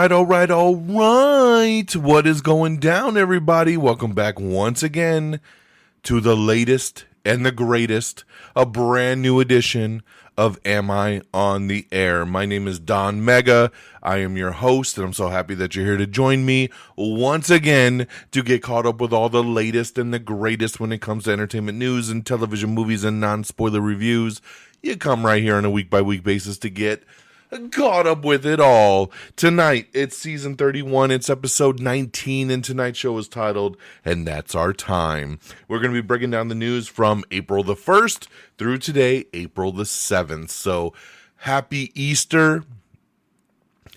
all right. What is going down, everybody? Welcome back once again to the latest and the greatest, a brand new edition of Am I on the Air? My name is DONMEGA. I am your host, and I'm so happy that you're here to join me once again to get caught up with all the latest and the greatest when it comes to entertainment news and television, movies, and non-spoiler reviews. You come right here on a week-by-week basis to get caught up with it all. Tonight, it's season 31, it's episode 19, and tonight's show is titled, And That's Our Time. We're going to be breaking down the news from April the 1st through today, April the 7th. So, happy Easter.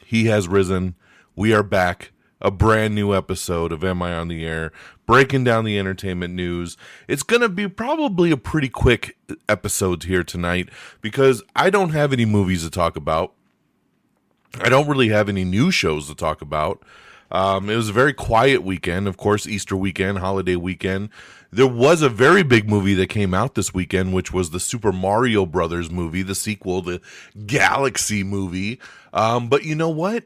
He has risen. We are back. A brand new episode of Am I on the Air, breaking down the entertainment news. It's going to be probably a pretty quick episode here tonight because I don't have any movies to talk about. I don't really have any new shows to talk about. It was a very quiet weekend, of course, Easter weekend, holiday weekend. There was a very big movie that came out this weekend, which was the Super Mario Brothers movie, the sequel, the Galaxy movie. But you know what?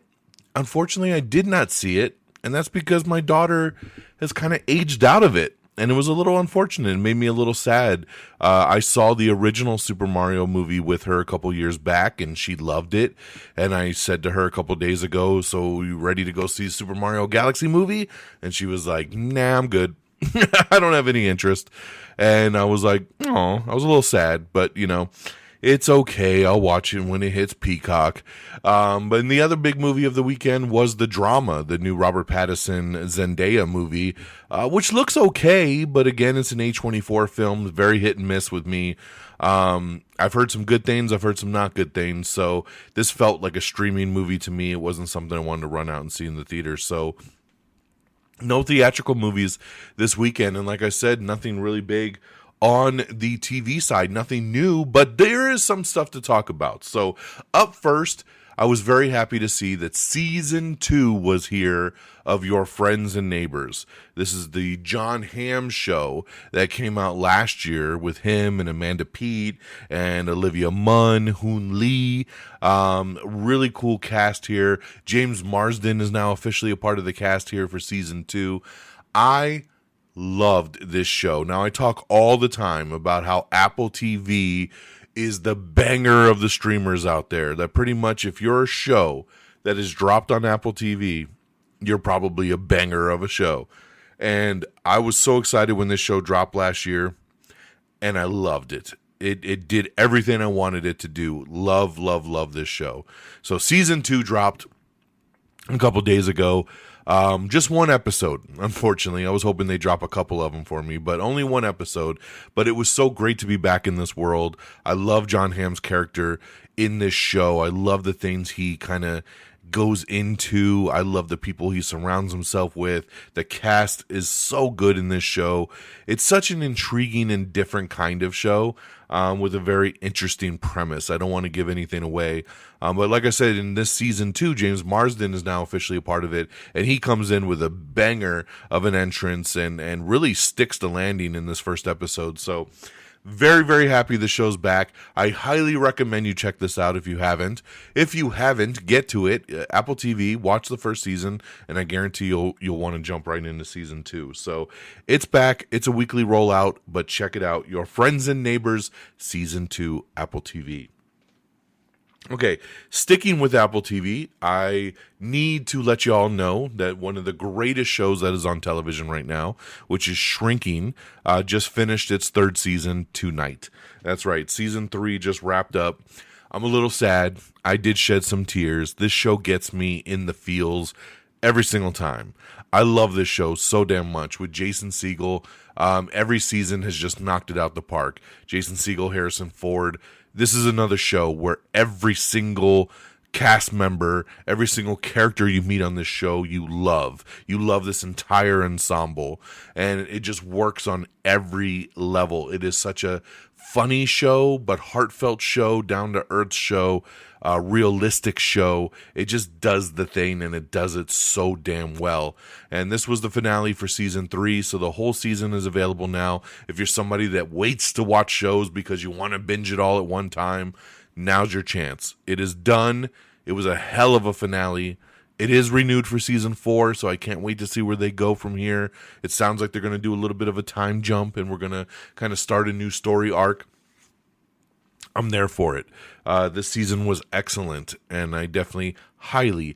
Unfortunately, I did not see it, and that's because my daughter has kind of aged out of it. And it was a little unfortunate. It made me a little sad. I saw the original Super Mario movie with her a couple years back, and she loved it. And I said to her a couple days ago, so you ready to go see Super Mario Galaxy movie? And she was like, nah, I'm good. I don't have any interest. And I was like, oh, I was a little sad, but you know, it's okay. I'll watch it when it hits Peacock. But the other big movie of the weekend was The Drama, the new Robert Pattinson Zendaya movie, which looks okay, but again, it's an A24 film, very hit and miss with me. I've heard some good things, I've heard some not good things, so this felt like a streaming movie to me. It wasn't something I wanted to run out and see in the theater, so no theatrical movies this weekend, and like I said, nothing really big on the TV side, nothing new, but there is some stuff to talk about. So up first, I was very happy to see that season 2 was here of Your Friends and Neighbors. This is the Jon Hamm show that came out last year with him and Amanda Peet and Olivia Munn, Hoon Lee. Really cool cast here. James Marsden is now officially a part of the cast here for season 2. I loved this show. Now, I talk all the time about how Apple TV is the banger of the streamers out there. That pretty much if you're a show that is dropped on Apple TV, you're probably a banger of a show. And I was so excited when this show dropped last year, and I loved it. It did everything I wanted it to do. Love this show. So season 2 dropped a couple days ago. Just one episode, unfortunately. I was hoping they'd drop a couple of them for me, but only one episode. But it was so great to be back in this world. I love Jon Hamm's character in this show. I love the things he kind of goes into. I love the people he surrounds himself with. The cast is so good in this show. It's such an intriguing and different kind of show, with a very interesting premise. I don't want to give anything away. But like I said, in this season 2, James Marsden is now officially a part of it, and he comes in with a banger of an entrance and really sticks the landing in this first episode. So very, very happy the show's back. I highly recommend you check this out if you haven't. If you haven't, get to it. Apple TV, watch the first season, and I guarantee you'll want to jump right into season 2. So it's back. It's a weekly rollout, but check it out. Your Friends and Neighbors, season 2, Apple TV. Okay, sticking with Apple TV, I need to let you all know that one of the greatest shows that is on television right now, which is Shrinking, just finished its 3rd season tonight. That's right, season 3 just wrapped up. I'm a little sad. I did shed some tears. This show gets me in the feels every single time. I love this show so damn much. With Jason Segel, every season has just knocked it out the park. Jason Segel, Harrison Ford. This is another show where every single cast member, every single character you meet on this show, you love. You love this entire ensemble, and it just works on every level. It is such a funny show, but heartfelt show, down-to-earth show, realistic show. It just does the thing, and it does it so damn well. And this was the finale for season 3, so the whole season is available now. If you're somebody that waits to watch shows because you want to binge it all at one time, now's your chance. It is done. It was a hell of a finale. It is renewed for season 4, so I can't wait to see where they go from here. It sounds like they're going to do a little bit of a time jump, and we're going to kind of start a new story arc. I'm there for it. This season was excellent, and I definitely highly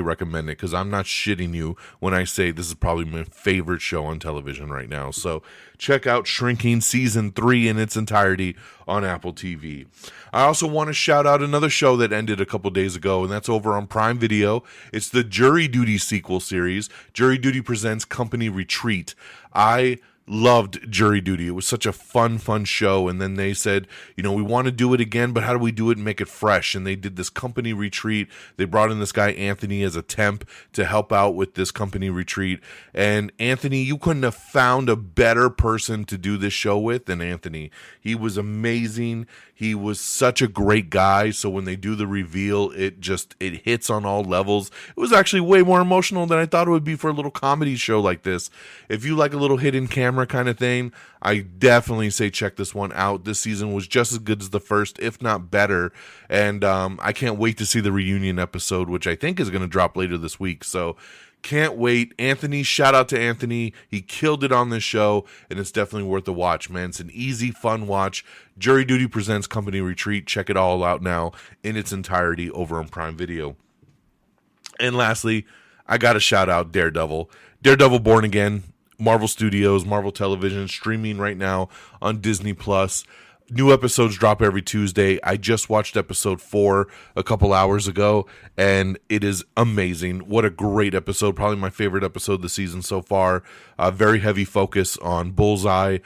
recommend it, because I'm not shitting you when I say this is probably my favorite show on television right now. So check out Shrinking Season 3 in its entirety on Apple TV. I also want to shout out another show that ended a couple days ago, and that's over on Prime Video. It's the Jury Duty sequel series. Jury Duty presents Company Retreat. I loved Jury Duty. It was such a fun show. And then they said, we want to do it again, but how do we do it and make it fresh? And they did this Company Retreat. They brought in this guy, Anthony, as a temp to help out with this Company Retreat. And Anthony, you couldn't have found a better person to do this show with than Anthony. He was amazing. He was such a great guy. So when they do the reveal, it hits on all levels. It was actually way more emotional than I thought it would be for a little comedy show like this. If you like a little hidden camera kind of thing, I definitely say check this one out. This season was just as good as the first, if not better. And I can't wait to see the reunion episode, which I think is going to drop later this week. So can't wait. Anthony, shout out to Anthony. He killed it on this show, and it's definitely worth a watch, man. It's an easy, fun watch. Jury Duty presents Company Retreat. Check it all out now in its entirety over on Prime Video. And lastly, I got to shout out Daredevil. Daredevil Born Again, Marvel Studios, Marvel Television, streaming right now on Disney+. New episodes drop every Tuesday. I just watched episode 4 a couple hours ago, and it is amazing. What a great episode. Probably my favorite episode of the season so far. Very heavy focus on Bullseye.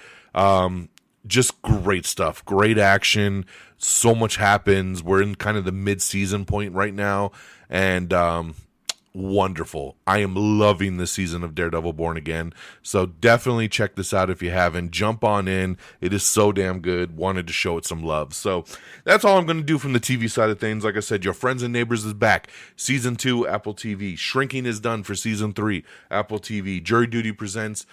Just great stuff. Great action. So much happens. We're in kind of the mid-season point right now, and wonderful. I am loving this season of Daredevil Born Again. So definitely check this out if you haven't. Jump on in. It is so damn good. Wanted to show it some love. So that's all I'm going to do from the TV side of things. Like I said, Your Friends and Neighbors is back. Season 2, Apple TV. Shrinking is done for Season 3, Apple TV. Jury Duty presents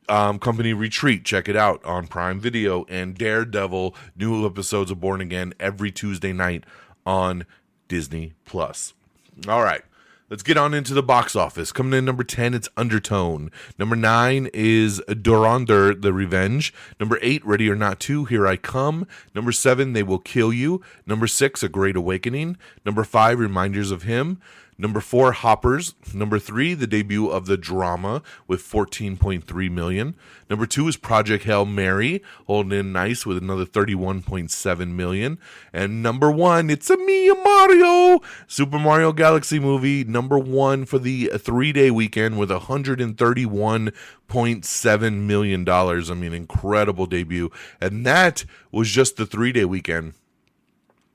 Company Retreat. Check it out on Prime Video. And Daredevil, new episodes of Born Again every Tuesday night on Disney+. All right. Let's get on into the box office. Coming in number 10, it's Undertone. Number 9 is Durandar, The Revenge. Number 8, Ready or Not 2, Here I Come. Number 7, They Will Kill You. Number 6, A Great Awakening. Number 5, Reminders of Him. Number 4, Hoppers. Number 3, the debut of the drama with 14.3 million. Number 2 is Project Hail Mary, holding in nice with another 31.7 million. And number 1, it's a me, Mario, Super Mario Galaxy movie, number 1 for the 3-day weekend with $131.7 million. I mean, incredible debut. And that was just the 3-day weekend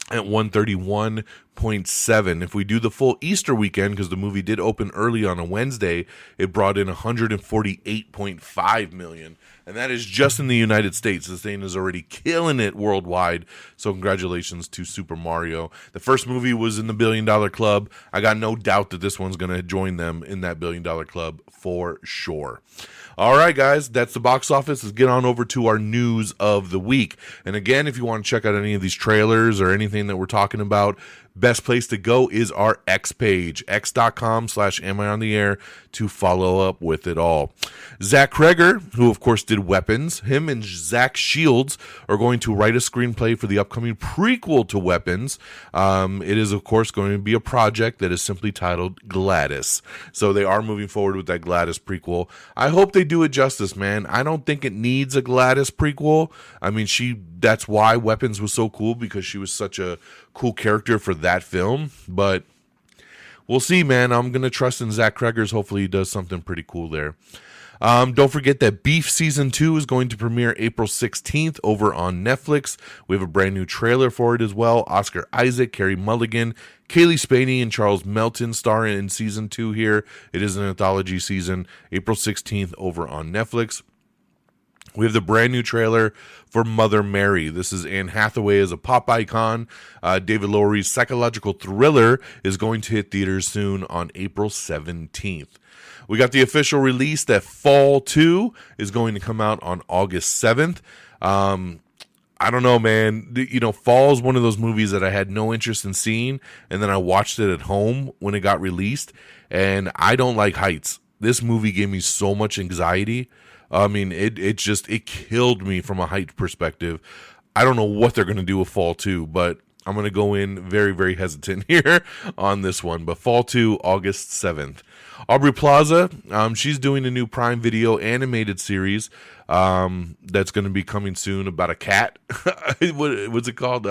at 131.7. If we do the full Easter weekend, because the movie did open early on a Wednesday, it brought in 148.5 million. And that is just in the United States. This thing is already killing it worldwide. So congratulations to Super Mario. The first movie was in the $1 billion club. I got no doubt that this one's going to join them in that $1 billion club for sure. All right, guys, that's the box office. Let's get on over to our news of the week. And again, if you want to check out any of these trailers or anything that we're talking about, best place to go is our X page, x.com/amiontheair, to follow up with it all. Zach Kreger, who of course did Weapons, him and Zach Shields are going to write a screenplay for the upcoming prequel to Weapons. It is of course going to be a project that is simply titled Gladys. So they are moving forward with that Gladys prequel. I hope they do it justice, man. I don't think it needs a Gladys prequel. I mean, that's why Weapons was so cool, because she was such a cool character for that film, but we'll see, man. I'm going to trust in Zach Kreger's. Hopefully he does something pretty cool there. Don't forget that Beef Season 2 is going to premiere April 16th over on Netflix. We have a brand new trailer for it as well. Oscar Isaac, Carey Mulligan, Kaylee Spaney, and Charles Melton star in Season 2 here. It is an anthology season. April 16th over on Netflix. We have the brand new trailer for Mother Mary. This is Anne Hathaway as a pop icon. David Lowery's psychological thriller is going to hit theaters soon on April 17th. We got the official release that Fall 2 is going to come out on August 7th. I don't know, man. Fall is one of those movies that I had no interest in seeing, and then I watched it at home when it got released, and I don't like heights. This movie gave me so much anxiety. I mean, it killed me from a height perspective. I don't know what they're going to do with Fall 2, but I'm going to go in very, very hesitant here on this one. But Fall 2, August 7th. Aubrey Plaza, she's doing a new Prime Video animated series that's going to be coming soon about a cat. What's it called?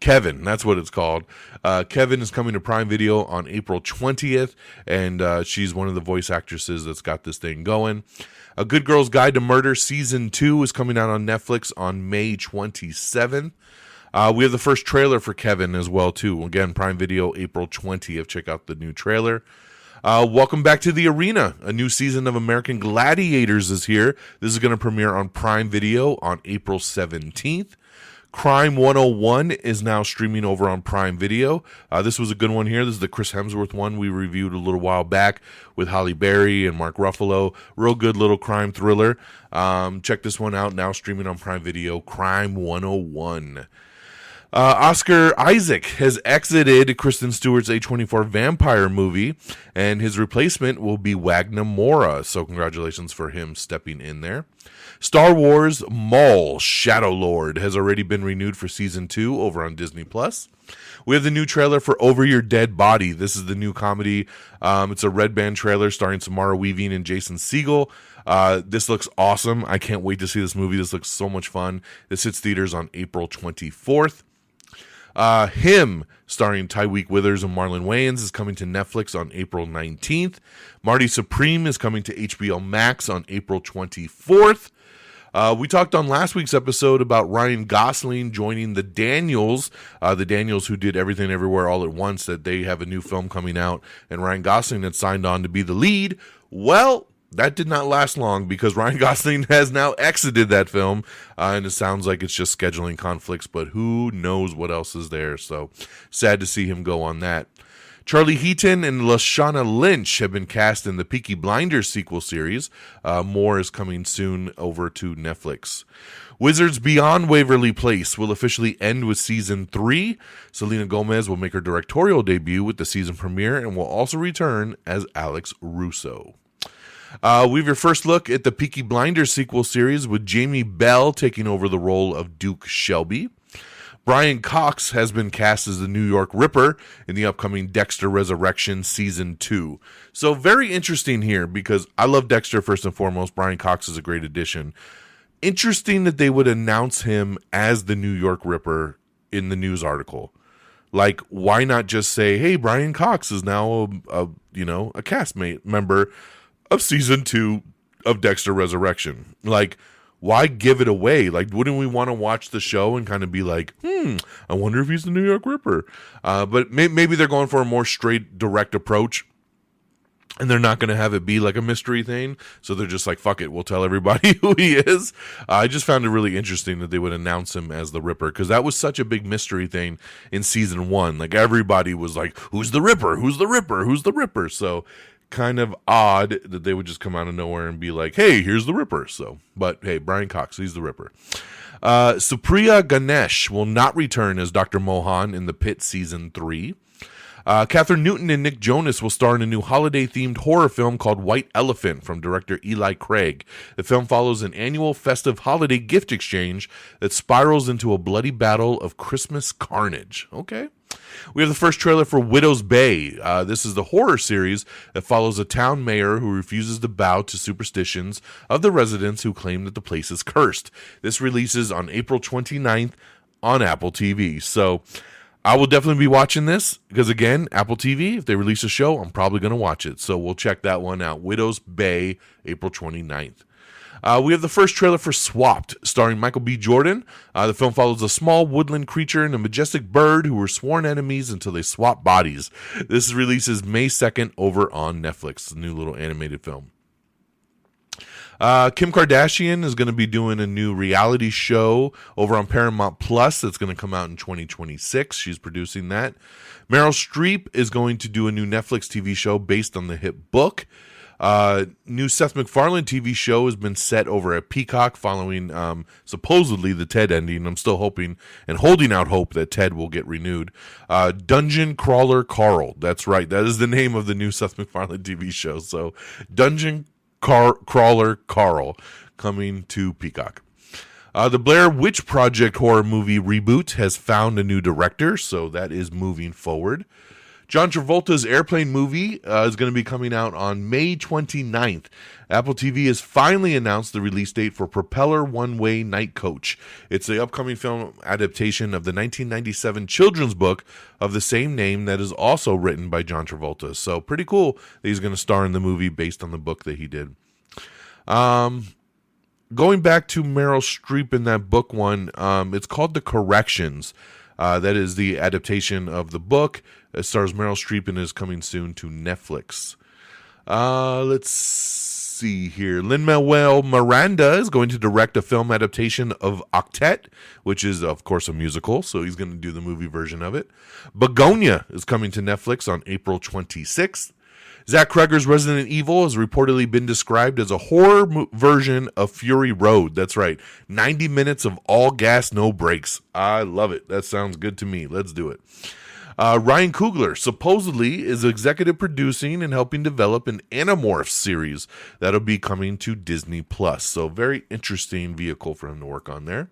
Kevin. That's what it's called. Kevin is coming to Prime Video on April 20th, and she's one of the voice actresses that's got this thing going. A Good Girl's Guide to Murder Season 2 is coming out on Netflix on May 27th. We have the first trailer for Kevin as well, too. Again, Prime Video, April 20th. Check out the new trailer. Welcome back to the arena. A new season of American Gladiators is here. This is going to premiere on Prime Video on April 17th. Crime 101 is now streaming over on Prime Video. This was a good one here. This is the Chris Hemsworth one we reviewed a little while back with Halle Berry and Mark Ruffalo. Real good little crime thriller. Check this one out, now streaming on Prime Video. Crime 101. Oscar Isaac has exited Kristen Stewart's A24 vampire movie, and his replacement will be Wagner Moura. So congratulations for him stepping in there. Star Wars Maul Shadow Lord has already been renewed for Season 2 over on Disney+. We have the new trailer for Over Your Dead Body. This is the new comedy. It's a red band trailer starring Samara Weaving and Jason Segel. This looks awesome. I can't wait to see this movie. This looks so much fun. This hits theaters on April 24th. Him, starring Tyreek Withers and Marlon Wayans, is coming to Netflix on April 19th. Marty Supreme is coming to HBO Max on April 24th. We talked on last week's episode about Ryan Gosling joining the Daniels who did Everything Everywhere All at Once, that they have a new film coming out, and Ryan Gosling had signed on to be the lead. Well, that did not last long because Ryan Gosling has now exited that film, and it sounds like it's just scheduling conflicts, but who knows what else is there. So sad to see him go on that. Charlie Heaton and Lashana Lynch have been cast in the Peaky Blinders sequel series. More is coming soon over to Netflix. Wizards Beyond Waverly Place will officially end with Season 3. Selena Gomez will make her directorial debut with the season premiere and will also return as Alex Russo. We have your first look at the Peaky Blinders sequel series with Jamie Bell taking over the role of Duke Shelby. Brian Cox has been cast as the New York Ripper in the upcoming Dexter Resurrection Season 2. So very interesting here because I love Dexter first and foremost. Brian Cox is a great addition. Interesting that they would announce him as the New York Ripper in the news article. Like, why not just say, hey, Brian Cox is now a castmate member of Season 2 of Dexter Resurrection. Like, why give it away? Like, wouldn't we want to watch the show and kind of be like, I wonder if he's the New York Ripper? But maybe they're going for a more straight, direct approach, and they're not going to have it be like a mystery thing. So they're just like, fuck it, we'll tell everybody who he is. I just found it really interesting that they would announce him as the Ripper, because that was such a big mystery thing in Season 1. Like, everybody was like, who's the Ripper? Who's the Ripper? Who's the Ripper? So kind of odd that they would just come out of nowhere and be like, hey, here's the Ripper. So, but hey, Brian Cox, he's the Ripper. Supriya Ganesh will not return as Dr. Mohan in The Pit Season 3. Catherine Newton and Nick Jonas will star in a new holiday-themed horror film called White Elephant from director Eli Craig. The film follows an annual festive holiday gift exchange that spirals into a bloody battle of Christmas carnage. Okay. We have the first trailer for Widow's Bay. This is the horror series that follows a town mayor who refuses to bow to superstitions of the residents who claim that the place is cursed. This releases on April 29th on Apple TV. So I will definitely be watching this because, again, Apple TV, if they release a show, I'm probably going to watch it. So we'll check that one out. Widow's Bay, April 29th. We have the first trailer for Swapped, starring Michael B. Jordan. The film follows a small woodland creature and a majestic bird who were sworn enemies until they swap bodies. This releases May 2nd over on Netflix, the new little animated film. Kim Kardashian is going to be doing a new reality show over on Paramount Plus that's going to come out in 2026. She's producing that. Meryl Streep is going to do a new Netflix TV show based on the hit book. New Seth MacFarlane TV show has been set over at Peacock following supposedly the Ted ending. I'm still hoping and holding out hope that Ted will get renewed. Dungeon Crawler Carl. That's right. That is the name of the new Seth MacFarlane TV show. So Dungeon Crawler Carl coming to Peacock. The Blair Witch Project horror movie reboot has found a new director, so that is moving forward. John Travolta's Airplane movie is going to be coming out on May 29th. Apple TV has finally announced the release date for Propeller One-Way Night Coach. It's the upcoming film adaptation of the 1997 children's book of the same name that is also written by John Travolta. So pretty cool that he's going to star in the movie based on the book that he did. Going back to Meryl Streep in that book one, it's called The Corrections. That is the adaptation of the book. It stars Meryl Streep and is coming soon to Netflix. Let's see here. Lin-Manuel Miranda is going to direct a film adaptation of Octet, which is, of course, a musical, so he's going to do the movie version of it. Begonia is coming to Netflix on April 26th. Zach Cregger's Resident Evil has reportedly been described as a horror version of Fury Road. That's right. 90 minutes of all gas, no brakes. I love it. That sounds good to me. Let's do it. Ryan Coogler supposedly is executive producing and helping develop an Animorphs series that'll be coming to Disney+. So very interesting vehicle for him to work on there.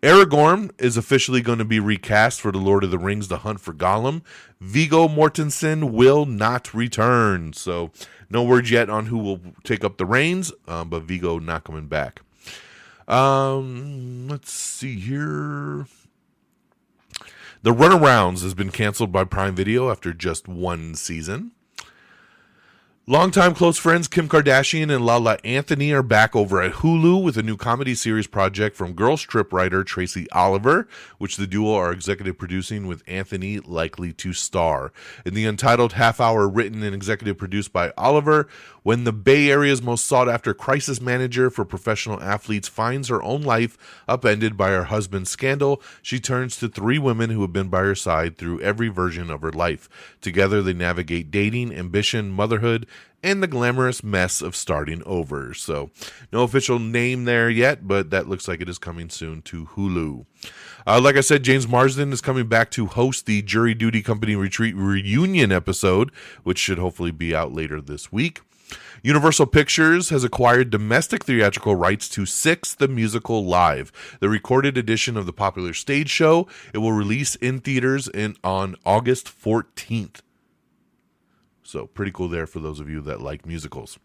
Aragorn is officially going to be recast for The Lord of the Rings, The Hunt for Gollum. Viggo Mortensen will not return. So no word yet on who will take up the reins, but Viggo not coming back. Let's see here. The Runarounds has been canceled by Prime Video after just one season. Longtime close friends Kim Kardashian and Lala Anthony are back over at Hulu with a new comedy series project from Girls Trip writer Tracy Oliver, which the duo are executive producing with Anthony likely to star. In the untitled half-hour written and executive produced by Oliver, when the Bay Area's most sought-after crisis manager for professional athletes finds her own life upended by her husband's scandal, she turns to three women who have been by her side through every version of her life. Together they navigate dating, ambition, motherhood, and the glamorous mess of starting over. So no official name there yet, but that looks like it is coming soon to Hulu. Like I said, James Marsden is coming back to host the Jury Duty Company Retreat reunion episode, which should hopefully be out later this week. Universal Pictures has acquired domestic theatrical rights to Six the Musical Live, the recorded edition of the popular stage show. It will release in theaters on August 14th. So pretty cool there for those of you that like musicals.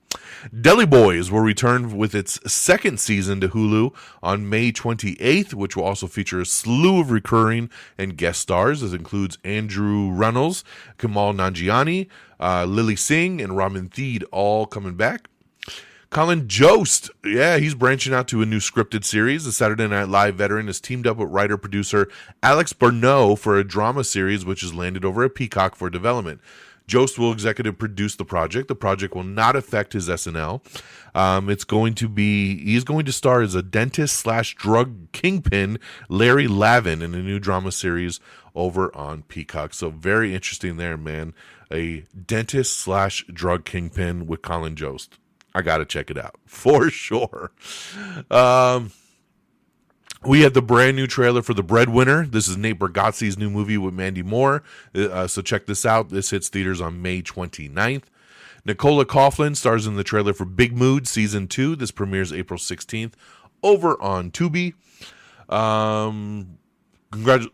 Deli Boys will return with its second season to Hulu on May 28th, which will also feature a slew of recurring and guest stars. This includes Andrew Reynolds, Kamal Nanjiani, Lily Singh, and Ramin Theed, all coming back. Colin Jost, he's branching out to a new scripted series. The Saturday Night Live veteran has teamed up with writer-producer Alex Bernot for a drama series, which has landed over at Peacock for development. Jost will executive produce the project. The project will not affect his SNL. He's going to star as a dentist/drug kingpin, Larry Lavin, in a new drama series over on Peacock. So very interesting there, man. A dentist/drug kingpin with Colin Jost. I got to check it out for sure. We had the brand new trailer for The Breadwinner. This is Nate Bargatze's new movie with Mandy Moore. So check this out. This hits theaters on May 29th. Nicola Coughlan stars in the trailer for Big Mood Season 2. This premieres April 16th over on Tubi.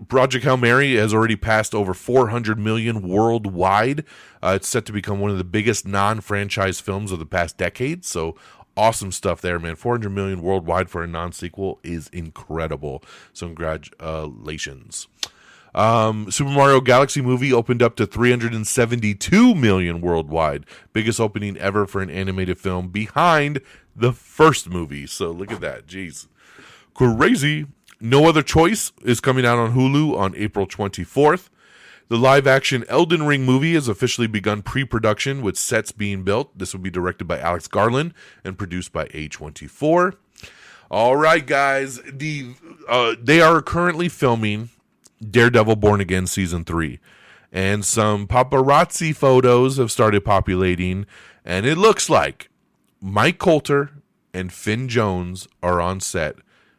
Project Hail Mary has already passed over 400 million worldwide. It's set to become one of the biggest non-franchise films of the past decade. So awesome stuff there, man. 400 million worldwide for a non-sequel is incredible. So congratulations. Super Mario Galaxy movie opened up to 372 million worldwide. Biggest opening ever for an animated film behind the first movie. So look at that. Jeez. Crazy. No Other Choice is coming out on Hulu on April 24th. The live-action Elden Ring movie has officially begun pre-production with sets being built. This will be directed by Alex Garland and produced by A24. All right, guys. They are currently filming Daredevil Born Again Season 3. And some paparazzi photos have started populating And it looks like Mike Coulter and Finn Jones are on set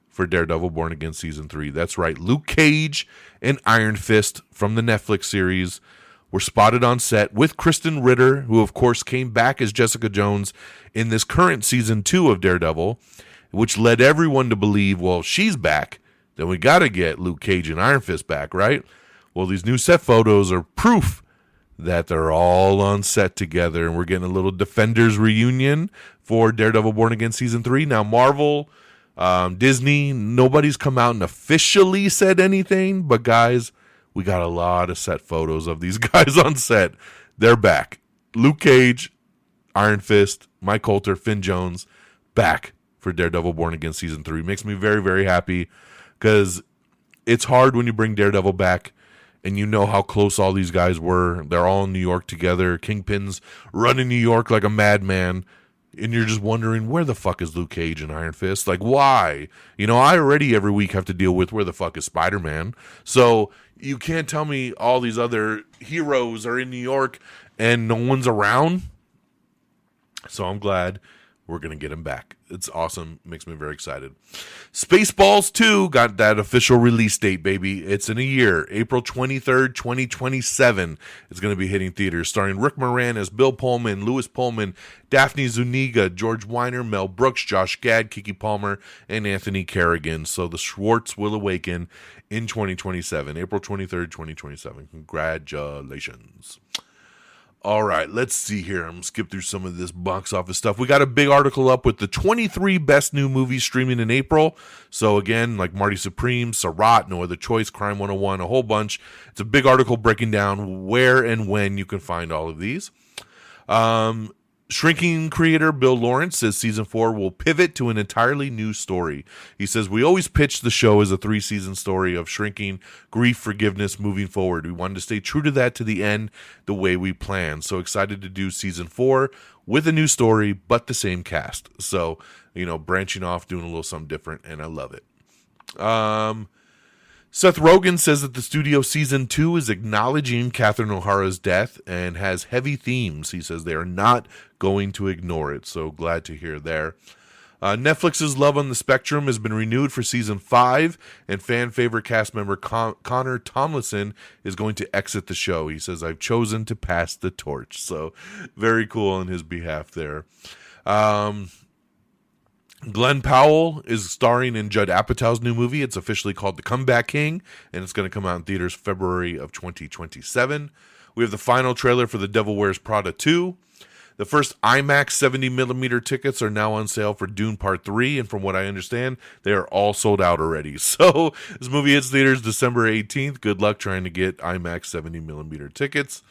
for Daredevil Born Again Season 3. That's right. Luke Cage and Iron Fist from the Netflix series were spotted on set with Kristen Ritter, who of course came back as Jessica Jones in this current Season 2 of Daredevil, which led everyone to believe, well, she's back, then we got to get Luke Cage and Iron Fist back, right? Well, these new set photos are proof that they're all on set together, and we're getting a little Defenders reunion for Daredevil Born Again Season 3. Now, Marvel, Disney, nobody's come out and officially said anything, but guys, we got a lot of set photos of these guys on set. They're back. Luke Cage, Iron Fist, Mike Coulter, Finn Jones, back for Daredevil Born Again Season 3. Makes me very, very happy, because it's hard when you bring Daredevil back and you know how close all these guys were. They're all in New York together. Kingpin's running New York like a madman. And you're just wondering, where the fuck is Luke Cage and Iron Fist? Like, why? You know, I already every week have to deal with where the fuck is Spider-Man. So you can't tell me all these other heroes are in New York and no one's around. So I'm glad we're going to get him back. It's awesome. Makes me very excited. Spaceballs 2 got that official release date, baby. It's in a year. April 23rd, 2027. It's going to be hitting theaters, starring Rick Moran as Bill Pullman, Louis Pullman, Daphne Zuniga, George Weiner, Mel Brooks, Josh Gad, Kiki Palmer, and Anthony Carrigan. So the Schwartz will awaken in 2027. April 23rd, 2027. Congratulations. All right, let's see here. I'm going to skip through some of this box office stuff. We got a big article up with the 23 best new movies streaming in April. So again, like Marty Supreme, Sarat, No Other Choice, Crime 101, a whole bunch. It's a big article breaking down where and when you can find all of these. Shrinking creator Bill Lawrence says Season 4 will pivot to an entirely new story. He says, we always pitched the show as a 3-season story of shrinking, grief, forgiveness, moving forward. We wanted to stay true to that to the end, the way we planned. So excited to do Season 4 with a new story, but the same cast. So, you know, branching off, doing a little something different, and I love it. Seth Rogen says that the studio Season 2 is acknowledging Catherine O'Hara's death and has heavy themes. He says they are not going to ignore it, so glad to hear there. Netflix's Love on the Spectrum has been renewed for Season 5, and fan favorite cast member Connor Tomlinson is going to exit the show. He says, I've chosen to pass the torch. So very cool on his behalf there. Glenn Powell is starring in Judd Apatow's new movie. It's officially called The Comeback King, and it's going to come out in theaters February of 2027. We have the final trailer for The Devil Wears Prada 2. The first IMAX 70mm tickets are now on sale for Dune Part 3, and from what I understand, they are all sold out already. So this movie hits theaters December 18th. Good luck trying to get IMAX 70mm tickets.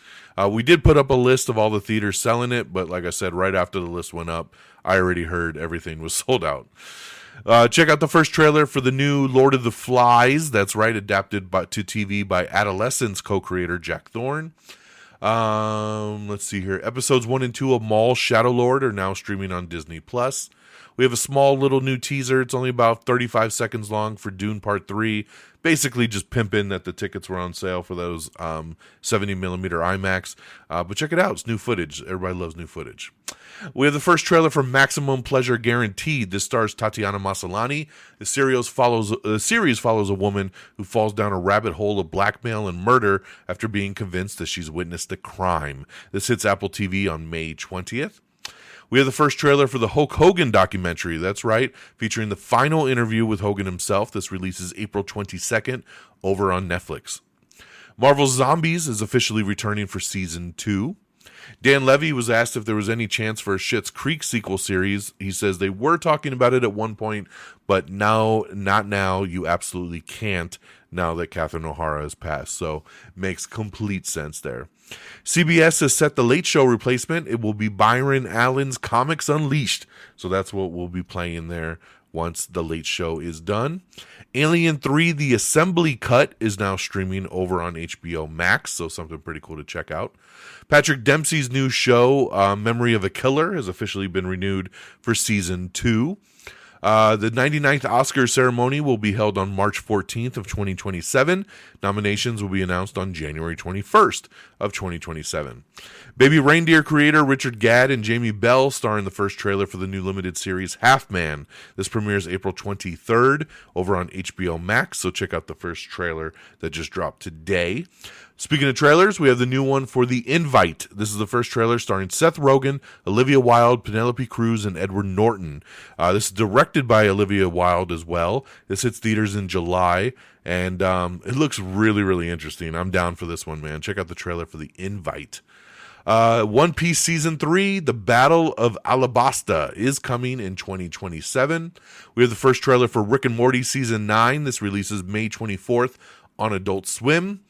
We did put up a list of all the theaters selling it, but like I said, right after the list went up, I already heard everything was sold out. Check out the first trailer for the new Lord of the Flies. That's right, adapted to TV by Adolescence co-creator Jack Thorne. Let's see here. Episodes 1 and 2 of Maul Shadow Lord are now streaming on Disney+. We have a small little new teaser. It's only about 35 seconds long for Dune Part 3. Basically just pimping that the tickets were on sale for those 70mm IMAX. But check it out. It's new footage. Everybody loves new footage. We have the first trailer for Maximum Pleasure Guaranteed. This stars Tatiana Maslany. The series follows a woman who falls down a rabbit hole of blackmail and murder after being convinced that she's witnessed a crime. This hits Apple TV on May 20th. We have the first trailer for the Hulk Hogan documentary. That's right, featuring the final interview with Hogan himself. This releases April 22nd over on Netflix. Marvel's Zombies is officially returning for Season 2. Dan Levy was asked if there was any chance for a Schitt's Creek sequel series. He says they were talking about it at one point, but no, not now. You absolutely can't now that Catherine O'Hara has passed. So makes complete sense there. CBS has set the Late Show replacement. It will be Byron Allen's Comics Unleashed. So that's what we'll be playing there once the Late Show is done. Alien 3, The Assembly Cut, is now streaming over on HBO Max, so something pretty cool to check out. Patrick Dempsey's new show, Memory of a Killer, has officially been renewed for Season 2. The 99th Oscar ceremony will be held on March 14th of 2027. Nominations will be announced on January 21st of 2027. Baby Reindeer creator Richard Gadd and Jamie Bell star in the first trailer for the new limited series Half Man. This premieres April 23rd over on HBO Max, so check out the first trailer that just dropped today. Speaking of trailers, we have the new one for The Invite. This is the first trailer starring Seth Rogen, Olivia Wilde, Penelope Cruz, and Edward Norton. This is directed by Olivia Wilde as well. This hits theaters in July, and it looks really, really interesting. I'm down for this one, man. Check out the trailer for The Invite. One Piece Season 3, The Battle of Alabasta, is coming in 2027. We have the first trailer for Rick and Morty Season 9. This releases May 24th on Adult Swim.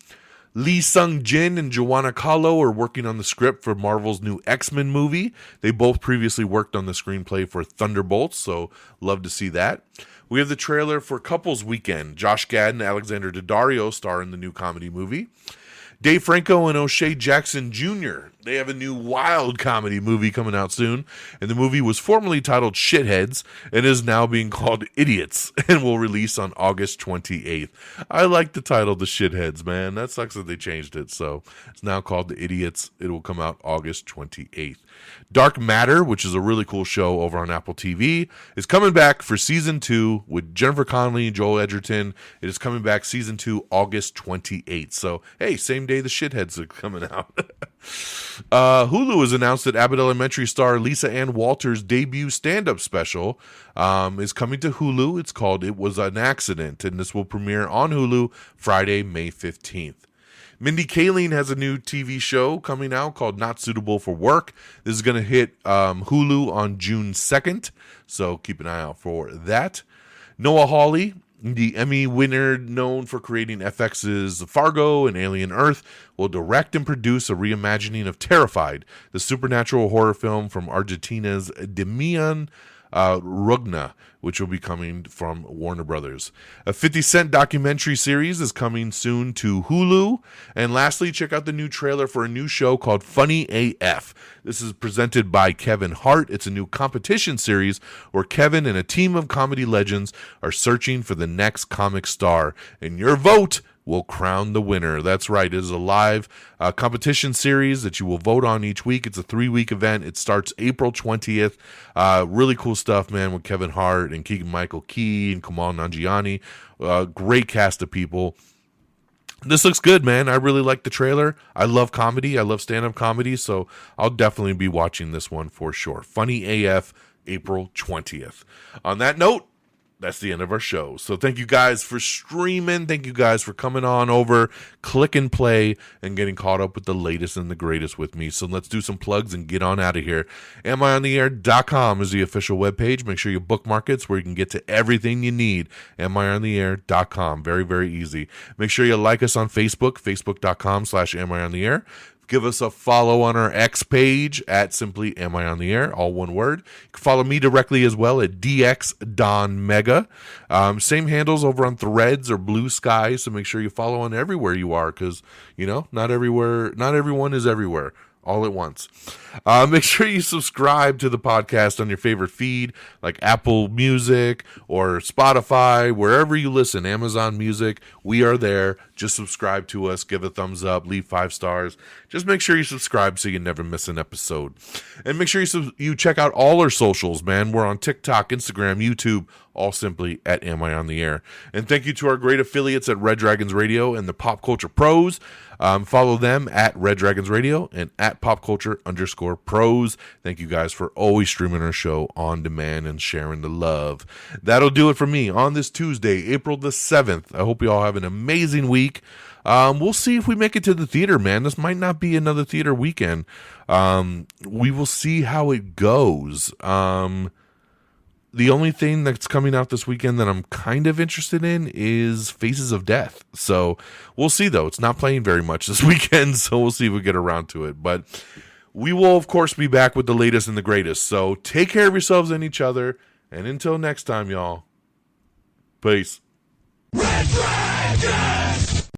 Lee Sung-jin and Joanna Kahlo are working on the script for Marvel's new X-Men movie. They both previously worked on the screenplay for Thunderbolts, so love to see that. We have the trailer for Couples Weekend. Josh Gad and Alexander Daddario star in the new comedy movie. Dave Franco and O'Shea Jackson Jr., they have a new wild comedy movie coming out soon, and the movie was formerly titled Shitheads and is now being called Idiots and will release on August 28th. I like the title, The Shitheads, man. That sucks that they changed it, so it's now called The Idiots. It will come out August 28th. Dark Matter, which is a really cool show over on Apple TV, is coming back for Season 2 with Jennifer Connelly and Joel Edgerton. It is coming back Season 2 August 28th. So, hey, same day the Shitheads are coming out. Hulu has announced that Abbott Elementary star Lisa Ann Walters' debut stand-up special is coming to Hulu. It's called It Was an Accident, and this will premiere on Hulu Friday, May 15th. Mindy Kaling has a new TV show coming out called Not Suitable for Work. This is going to hit Hulu on June 2nd, so keep an eye out for that. Noah Hawley, the Emmy winner known for creating FX's Fargo and Alien Earth, will direct and produce a reimagining of Terrified, the supernatural horror film from Argentina's Demian Rugna, which will be coming from Warner Brothers. A 50 Cent documentary series is coming soon to Hulu. And lastly, check out the new trailer for a new show called Funny AF. This is presented by Kevin Hart. It's a new competition series where Kevin and a team of comedy legends are searching for the next comic star. And your vote will crown the winner. That's right. It is a live competition series that you will vote on each week. It's a 3-week event. It starts April 20th. Really cool stuff, man, with Kevin Hart and Keegan-Michael Key and Kumail Nanjiani. Great cast of people. This looks good, man. I really like the trailer. I love comedy. I love stand-up comedy, so I'll definitely be watching this one for sure. Funny AF, April 20th. On that note, that's the end of our show. So thank you guys for streaming. Thank you guys for coming on over, click and play, and getting caught up with the latest and the greatest with me. So let's do some plugs and get on out of here. AmIOnTheAir.com is the official webpage. Make sure you bookmark it where you can get to everything you need. AmIOnTheAir.com. Very, very easy. Make sure you like us on Facebook, Facebook.com/AmIOnTheAir. Give us a follow on our X page at simply Am I on the Air, all one word. You can follow me directly as well at DONMEGA. Same handles over on Threads or Blue Sky, so make sure you follow on everywhere you are, because, you know, not everyone is everywhere all at once. Make sure you subscribe to the podcast on your favorite feed, like Apple Music or Spotify, wherever you listen, Amazon Music. We are there. Just subscribe to us, give a thumbs up, leave 5 stars. Just make sure you subscribe so you never miss an episode. And make sure you check out all our socials, man. We're on TikTok, Instagram, YouTube, all simply at Am I on the Air. And thank you to our great affiliates at Red Dragons Radio and the Pop Culture Pros. Follow them at Red Dragons Radio and at popculture_pros. Thank you guys for always streaming our show on demand and sharing the love. That'll do it for me on this Tuesday, April the 7th. I hope you all have an amazing week. We'll see if we make it to the theater, man. This might not be another theater weekend. We will see how it goes. The only thing that's coming out this weekend that I'm kind of interested in is Faces of Death. So we'll see, though. It's not playing very much this weekend, so we'll see if we get around to it. But we will, of course, be back with the latest and the greatest. So take care of yourselves and each other. And until next time, y'all, peace. Red Dragons!